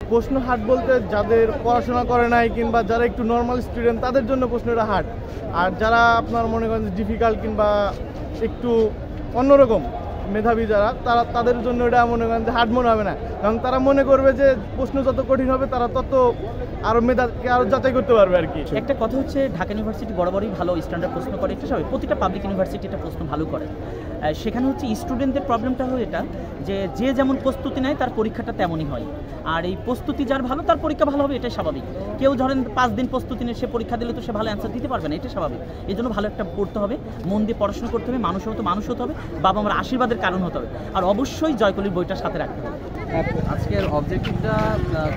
প্রশ্ন হার্ড বলতে যাদের পড়াশোনা করে নাই কিংবা যারা একটু নর্মাল স্টুডেন্ট তাদের জন্য প্রশ্নটা হার্ড। আর যারা আপনার মনে করেন ডিফিকাল্ট কিংবা একটু অন্যরকম মেধাবী যারা তাদের জন্য এটা মনে করেন যে হার্ড মনে হবে না, কারণ তারা মনে করবে যে প্রশ্ন যত কঠিন হবে তারা তত আরও মেধাকে আরও যাচাই করতে পারবে আর কি। একটা কথা হচ্ছে ঢাকা ইউনিভার্সিটি বরাবরই ভালো স্ট্যান্ডার্ড প্রশ্ন করে, এটা সবাই প্রতিটা পাবলিক ইউনিভার্সিটি এটা প্রশ্ন ভালো করে। সেখানে হচ্ছে স্টুডেন্টদের প্রবলেমটা হয় এটা যে যেমন প্রস্তুতি নেয় তার পরীক্ষাটা তেমনই হয়। আর এই প্রস্তুতি যার ভালো তার পরীক্ষা ভালো হবে, এটাই স্বাভাবিক। কেউ ধরেন 5 দিন প্রস্তুতি নিয়ে সে পরীক্ষা দিলে তো সে ভালো অ্যান্সার দিতে পারবে না, এটাই স্বাভাবিক। এই জন্য ভালো একটা পড়তে হবে, মন দিয়ে পড়াশোনা করতে হবে, মানুষ হতে হবে, বাবা মার আশীর্বাদের কারণ হতে হবে, আর অবশ্যই জয়কলির বইটা সাথে রাখতে হবে। আজকের অবজেক্টিভটা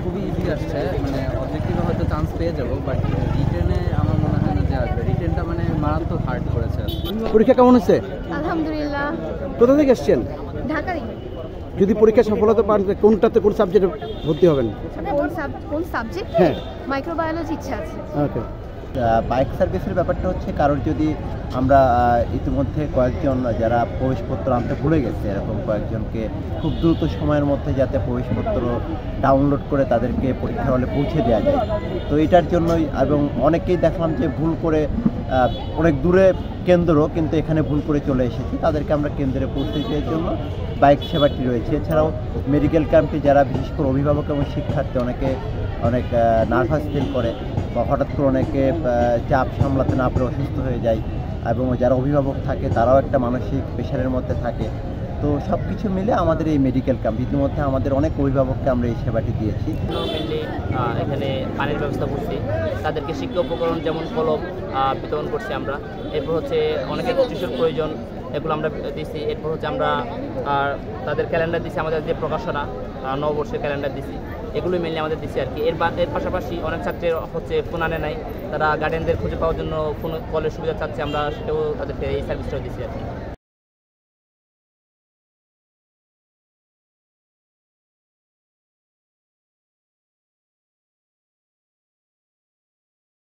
খুবই ইজি আসছে, মানে অবজেক্টিভে হয়তো চান্স পেয়ে যাবো, বাট রিটেনে আমার মনে হয় না যে আসবে। রিটেনটা মানে মারাত্মক হার্ড করেছে। পরীক্ষা কেমন হচ্ছে? আলহামদুলিল্লাহ। কোথা থেকে এসছেন? ঢাকারই। যদি পরীক্ষা সফলতা পান কোনটাতে কোন সাবজেক্টে ভর্তি হবেন? কোন সাবজেক্ট? হ্যাঁ, মাইক্রোবায়োলজি ইচ্ছা আছে। ওকে। বাইক সার্ভিসের ব্যাপারটা হচ্ছে কারোর যদি আমরা ইতিমধ্যে কয়েকজন যারা প্রবেশপত্র আনতে ভুলে গেছে, এরকম কয়েকজনকে খুব দ্রুত সময়ের মধ্যে যাতে প্রবেশপত্র ডাউনলোড করে তাদেরকে পরীক্ষার হলে পৌঁছে দেওয়া যায়, তো এটার জন্যই। এবং অনেকেই দেখলাম যে ভুল করে অনেক দূরে কেন্দ্র কিন্তু এখানে ভুল করে চলে এসেছে, তাদেরকে আমরা কেন্দ্রে পৌঁছে দেওয়ার জন্য বাইক সেবাটি রয়েছে। এছাড়াও মেডিকেল ক্যাম্পে যারা বিশেষ করে অভিভাবক এবং শিক্ষার্থী অনেক নার্ভাস ফিল করে বা হঠাৎ করে অনেকে চাপ সামলাতে না পেরে অসুস্থ হয়ে যায়, এবং যারা অভিভাবক থাকে তারাও একটা মানসিক প্রেশারের মধ্যে থাকে। তো সব কিছু মিলে আমাদের এই মেডিকেল ক্যাম্প ইতিমধ্যে আমাদের অনেক অভিভাবককে আমরা এই সেবাটি দিয়েছি। মেনলি এখানে পানির ব্যবস্থা করছি, তাদেরকে শিক্ষা উপকরণ যেমন কলম বিতরণ করছি আমরা। এরপর হচ্ছে অনেকের টিস্যুর প্রয়োজন, এগুলো আমরা দিচ্ছি। এরপর হচ্ছে আমরা তাদের ক্যালেন্ডার দিচ্ছি, আমাদের যে প্রকাশনা নববর্ষের ক্যালেন্ডার দিচ্ছি, এগুলোই মেনলি আমাদের দিচ্ছি আর কি। এর পাশাপাশি অনেক ছাত্রের হচ্ছে ফোন আনে নাই, তারা গার্ডিয়ানদের খুঁজে পাওয়ার জন্য ফোন কলের সুবিধা চাচ্ছে, আমরা সেটাও তাদেরকে এই সার্ভিসটাও দিচ্ছি আর কি।